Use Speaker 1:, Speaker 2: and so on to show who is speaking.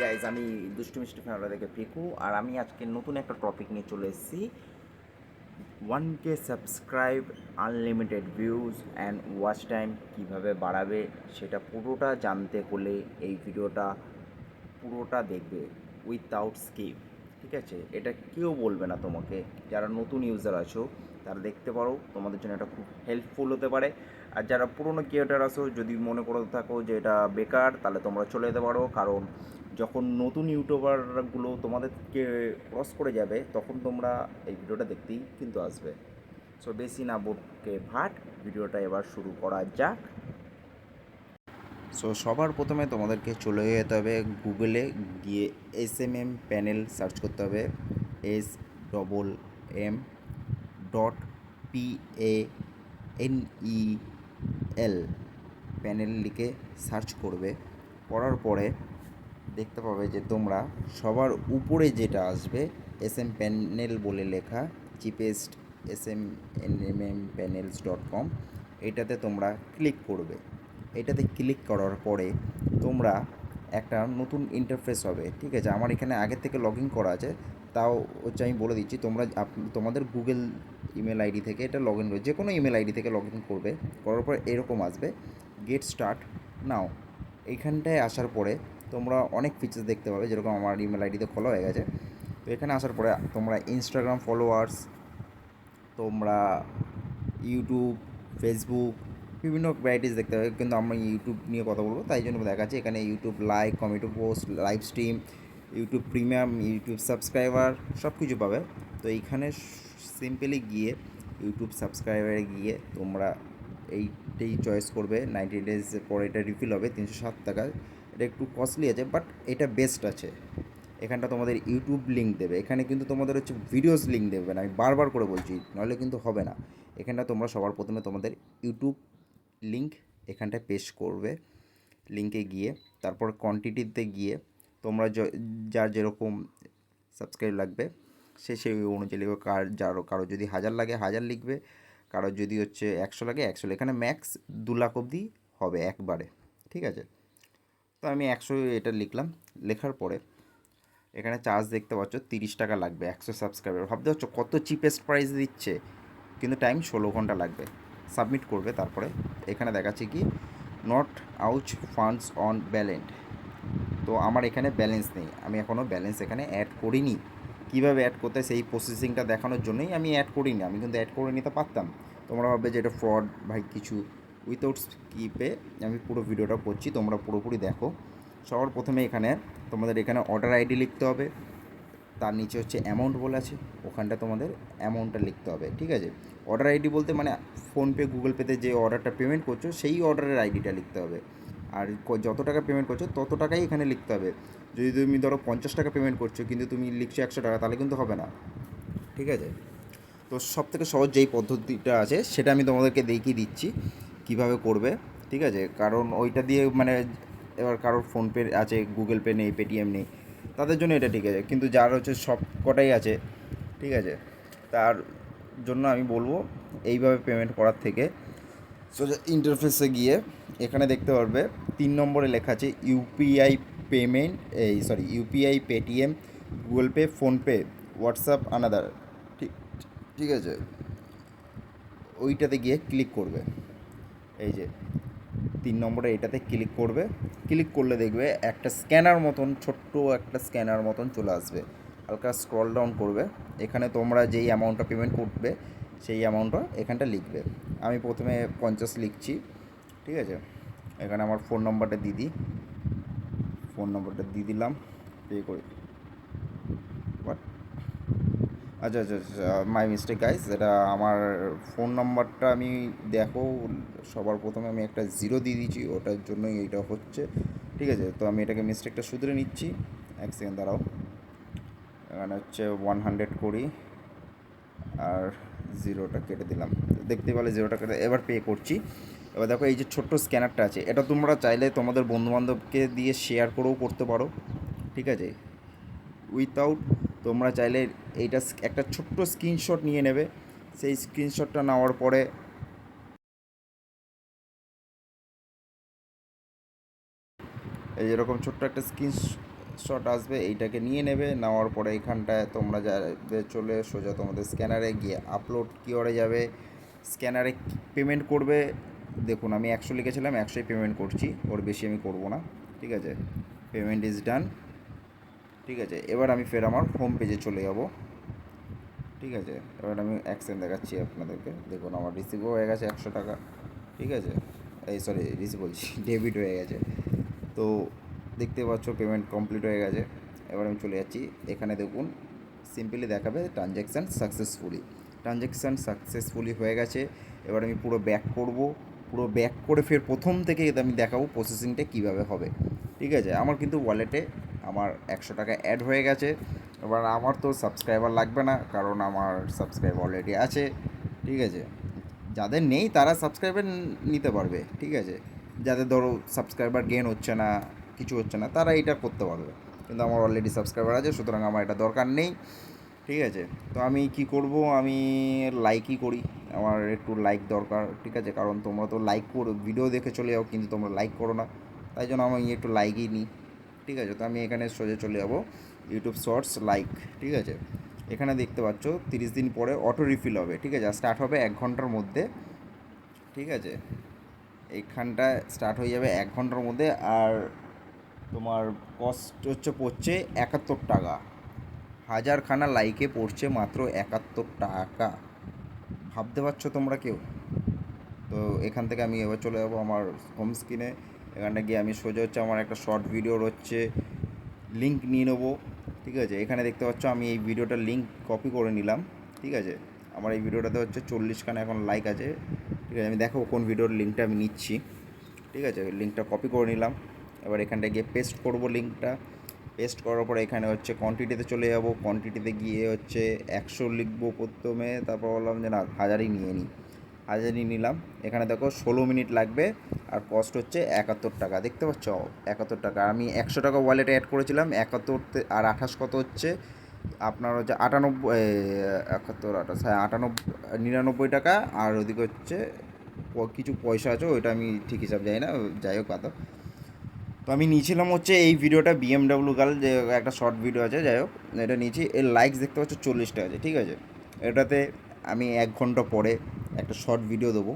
Speaker 1: Guys, আমি দুষ্টু মিষ্টি ফ্যামিলি থেকে পিকু। আর আমি আজকে নতুন একটা টপিক নিয়ে চলে এসেছি। 1K subscribe, unlimited views and watch time কীভাবে বাড়াবে সেটা পুরোটা জানতে হলে এই ভিডিওটা পুরোটা দেখবে উইথআউট স্কিপ। ঠিক আছে, এটা কেউ বলবে না তোমাকে। যারা নতুন ইউজার আছো তারা দেখতে পারো, তোমাদের জন্য এটা খুব হেল্পফুল হতে পারে। আর যারা পুরনো ক্রিয়েটার আছো, যদি মনে করে থাকো যে এটা বেকার, তাহলে তোমরা চলে যেতে পারো। কারণ যখন নতুন ইউটিউবারগুলো তোমাদেরকে ক্রস করে যাবে, তখন তোমরা এই ভিডিওটা দেখতেই কিন্তু আসবে। সো বেশি না বকে ভাট, ভিডিওটা এবার শুরু করা যাক। সো সবার প্রথমে তোমাদেরকে চলে যেতে হবে গুগলে, গিয়ে SMM প্যানেল সার্চ করতে হবে। SMM.PANEL প্যানেল লিখে সার্চ করবে। করার পরে দেখতে পাবে যে তোমরা সবার উপরে যেটা আসবে SM প্যানেল বলে লেখা, চিপেস্ট SMMPanels.com, এটাতে তোমরা ক্লিক করবে। এটাতে ক্লিক করার পরে তোমরা একটা নতুন ইন্টারফেস হবে। ঠিক আছে, আমার এখানে আগের থেকে লগ ইন করা আছে, তাও হচ্ছে আমি বলে দিচ্ছি। তোমরা তোমাদের গুগল ইমেল আইডি থেকে এটা লগ ইন করবে, যে কোনো ইমেল আইডি থেকে লগ ইন করবে। করার পর এরকম আসবে, গেট স্টার্ট নাও। এইখানটায় আসার পরে তোমরা অনেক ফিচার্স দেখতে পাবে, যেরকম আমার ইমেল আইডিতে খোলা হয়ে গেছে। তো এখানে আসার পরে তোমরা ইনস্টাগ্রাম ফলোয়ার্স, তোমরা ইউটিউব, ফেসবুক, বিভিন্ন ভ্যারাইটিস দেখতে পাবে। কিন্তু আমরা ইউটিউব নিয়ে কথা বলবো, তাই জন্য দেখাচ্ছি এখানে YouTube like, comment, post, live stream, YouTube premium, YouTube subscriber, সব কিছু পাবে। তো এইখানে সিম্পলি গিয়ে ইউটিউব সাবস্ক্রাইবারে গিয়ে তোমরা এইটাই চয়েস করবে। 90 ডেজের পর এটা রিফিল হবে 307 টাকায়। এটা একটু কস্টলি আছে, বাট এটা বেস্ট আছে। এখানটা তোমাদের ইউটিউব লিঙ্ক দেবে, এখানে কিন্তু তোমাদের হচ্ছে ভিডিওস লিঙ্ক দেবে না, আমি বারবার করে বলছি, নাহলে কিন্তু হবে না। এখানটা তোমরা সবার প্রথমে তোমাদের ইউটিউব লিঙ্ক এখানটায় পেস্ট করবে। লিঙ্কে গিয়ে তারপর কোয়ান্টিটিতে গিয়ে তোমরা যার যেরকম সাবস্ক্রাইব লাগবে সেই অনুযায়ী লিখবে। কারো যদি 1000 লাগে 1000 লিখবে, কারো যদি হচ্ছে 100 লাগে 100। এখানে ম্যাক্স 2 লাখ অবধি হবে একবারে। ঠিক আছে, তো আমি 100 এটা লিখলাম। লেখার পরে এখানে চার্জ দেখতে পাচ্ছ 30 টাকা লাগবে 100 সাবস্ক্রাইবার। ভাবতে পারছো কত চিপেস্ট প্রাইস দিচ্ছে, কিন্তু টাইম 16 ঘন্টা লাগবে। সাবমিট করবে। তারপরে এখানে দেখাচ্ছে কি not ouch funds on balance. তো আমার এখানে ব্যালেন্স নেই, আমি এখনও ব্যালেন্স এখানে অ্যাড করিনি। কীভাবে অ্যাড করতে সেই প্রসেসিংটা দেখানোর জন্যই আমি অ্যাড করিনি। আমি কিন্তু অ্যাড করে নিতে পারতাম। তোমরা ভাববে যে এটা ফ্রড ভাই কিছু। উইথাউট স্কিপে আমি পুরো ভিডিওটা করছি, তোমরা পুরোপুরি দেখো। সবার প্রথমে এখানে তোমাদের এখানে অর্ডার আইডি লিখতে হবে। তার নিচে হচ্ছে অ্যামাউন্ট বলে আছে, ওখানটা তোমাদের অ্যামাউন্টটা লিখতে হবে। ঠিক আছে, অর্ডার আইডি বলতে মানে ফোনপে, গুগল পেতে যে অর্ডারটা পেমেন্ট করছো সেই অর্ডারের আইডিটা লিখতে হবে। আর যত টাকা পেমেন্ট করছো তত টাকাই এখানে লিখতে হবে। যদি তুমি ধরো 50 টাকা পেমেন্ট করছো কিন্তু তুমি লিখছো 100 টাকা, তাহলে কিন্তু হবে না। ঠিক আছে, তো সবথেকে সহজ যেই পদ্ধতিটা আছে সেটা আমি তোমাদেরকে দেখিয়ে দিচ্ছি কীভাবে করবে। ঠিক আছে, কারণ ওইটা দিয়ে মানে এবার কারোর ফোনপে আছে, গুগল পে নেই, পেটিএম নেই, তাদের জন্য এটা ঠিক আছে। কিন্তু যার হচ্ছে সব কটাই আছে, ঠিক আছে, তার জন্য আমি বলবো এইভাবে পেমেন্ট করার থেকে সোজা ইন্টারফেসে গিয়ে এখানে দেখতে পারবে 3 নম্বরে লেখা আছে UPI payment, UPI, Paytm, Google pay, PhonePe, WhatsApp, another. ঠিক ঠিক আছে, ওইটাতে গিয়ে ক্লিক করবে। এই যে 3 নম্বরে এটাতে ক্লিক করবে। ক্লিক করলে দেখবে একটা স্ক্যানার মতন, ছোট্ট একটা স্ক্যানার মতন চলে আসবে। হালকা স্ক্রল ডাউন করবে, এখানে তোমরা যেই অ্যামাউন্টটা পেমেন্ট করবে সেই অ্যামাউন্টটা এখানটা লিখবে। আমি প্রথমে 50 লিখছি। ঠিক আছে, এখানে আমার ফোন নম্বরটা দিয়ে দিই। ফোন নম্বরটা দিয়ে দিলাম, পে করে। বাট আচ্ছা আচ্ছা আচ্ছা, মাই মিস্টেক গাইস। এটা আমার ফোন নাম্বারটা আমি দেখো, সবার প্রথমে আমি একটা 0 দিয়ে দিয়েছি, ওটার জন্যই এইটা হচ্ছে। ঠিক আছে, তো আমি এটাকে মিস্টেকটা শুধরে নিচ্ছি। 1 সেকেন্ড দাঁড়াও। এখানে হচ্ছে 100 করি আর 0টা কেটে দিলাম। দেখতে পেলে 0টা কেটে, এবার পে করছি। এবার দেখো এই যে ছোট্ট স্ক্যানারটা আছে, এটা তোমরা চাইলে তোমাদের বন্ধুবান্ধবকে দিয়ে শেয়ার করেও করতে পারো। ঠিক আছে, উইথাউট, তোমরা চাইলে এইটা একটা ছোট্ট স্ক্রিনশট নিয়ে নেবে। সেই স্ক্রিনশটটা নেওয়ার পরে এই যেরকম ছোট্ট একটা স্ক্রিনশট আসবে, এইটাকে নিয়ে নেবে। নেওয়ার পরে এখানটায় তোমরা যাবে চলে সোজা তোমাদের স্ক্যানারে গিয়ে আপলোড কিওরে যাবে, স্ক্যানারে পেমেন্ট করবে। দেখুন আমি 100 লিখেছিলাম, 100ই পেমেন্ট করছি, ওর বেশি আমি করব না। ঠিক আছে, পেমেন্ট ইজ ডান। ঠিক আছে, এবার আমি ফের আমার হোম পেজে চলে যাব। ঠিক আছে, এবার আমি অ্যাকশন দেখাচ্ছি আপনাদেরকে। দেখুন আমার রিসিভও হয়ে গেছে 100 টাকা। ঠিক আছে, এই সরি রিসিভ বলছি, ডেবিট হয়ে গেছে। তো দেখতে পাচ্ছ পেমেন্ট কমপ্লিট হয়ে গেছে। এবার আমি চলে যাচ্ছি, এখানে দেখুন সিম্পলি দেখাবে ট্রানজ্যাকশান সাকসেসফুলি। ট্রানজ্যাকশান সাকসেসফুলি হয়ে গেছে। এবার আমি পুরো ব্যাক করব, পুরো ব্যাক করে ফের প্রথম থেকে আমি দেখাবো প্রসেসিংটা কীভাবে হবে। ঠিক আছে, আমার কিন্তু ওয়ালেটে আমার 100 টাকা অ্যাড হয়ে গেছে। এবার আমার তো সাবস্ক্রাইবার লাগবে না, কারণ আমার সাবস্ক্রাইবার অলরেডি আছে। ঠিক আছে, যাদের নেই তারা সাবস্ক্রাইবার নিতে পারবে। ঠিক আছে, যাদের ধরো সাবস্ক্রাইবার গেন হচ্ছে না, কিছু হচ্ছে না, তারা এটা করতে পারবে। কিন্তু আমার অলরেডি সাবস্ক্রাইবার আছে, সুতরাং আমার এটা দরকার নেই। ঠিক আছে, তো আমি কি করব, আমি লাইকই করি। আমার একটু লাইক দরকার। ঠিক আছে, কারণ তোমরা তো লাইক করো, ভিডিও দেখে চলে যাও কিন্তু তোমরা লাইক করো না, তাই জন্য আমি একটু লাইকই নিই। ঠিক আছে, তো আমি এখানে সোজা চলে যাব ইউটিউব শর্টস লাইক। ঠিক আছে, এখানে দেখতে পাচ্ছ 30 দিন পরে অটো রিফিল হবে। ঠিক আছে, স্টার্ট হবে 1 ঘন্টার মধ্যে। ঠিক আছে, এইখানটায় স্টার্ট হয়ে যাবে 1 ঘন্টার মধ্যে। আর তোমার কস্ট পড়ছে 71 টাকা। 1000খানা লাইকে পড়ছে মাত্র 71 টাকা। ভাবতে পারছো তোমরা কেউ? তো এখান থেকে আমি এবার চলে যাবো আমার হোম স্ক্রিনে। এখানটা গিয়ে আমি সোজা আমার একটা শর্ট ভিডিওর লিঙ্ক নিয়ে নেবো। ঠিক আছে, এখানে দেখতে পাচ্ছ আমি এই ভিডিওটার লিঙ্ক কপি করে নিলাম। ঠিক আছে, আমার এই ভিডিওটাতে 40খানা এখন লাইক আছে। ঠিক আছে, আমি দেখো কোন ভিডিওর লিঙ্কটা আমি নিচ্ছি। ঠিক আছে, লিঙ্কটা কপি করে নিলাম। এবার এখানটা গিয়ে পেস্ট করব লিঙ্কটা। পেস্ট করার পরে এখানে কোয়ান্টিটিতে চলে যাব। কোয়ান্টিটিতে গিয়ে 100 লিখবো প্রথমে, তারপর বললাম যে না 1000ই নিয়ে নিই। 1000ই নিলাম। এখানে দেখো 16 মিনিট লাগবে। আর কস্ট 71 টাকা। দেখতে পাচ্ছ 71 টাকা। আমি 100 টাকা ওয়ালেটে অ্যাড করেছিলাম। 71 আর 28 কত হচ্ছে আপনার 98, 71, 28, হ্যাঁ 99 টাকা। আর ওদিকে কিছু পয়সা আছে, ওইটা আমি ঠিক হিসাব জানি না, যাই হোক কত। তো আমি নিয়েছিলাম এই ভিডিওটা BMW গার্ল, যে একটা শর্ট ভিডিও আছে, যাই হোক এটা নিয়েছি। এর লাইকস দেখতে পাচ্ছ 40টা আছে। ঠিক আছে, এটাতে আমি 1 ঘন্টা পরে একটা শর্ট ভিডিও দেবো।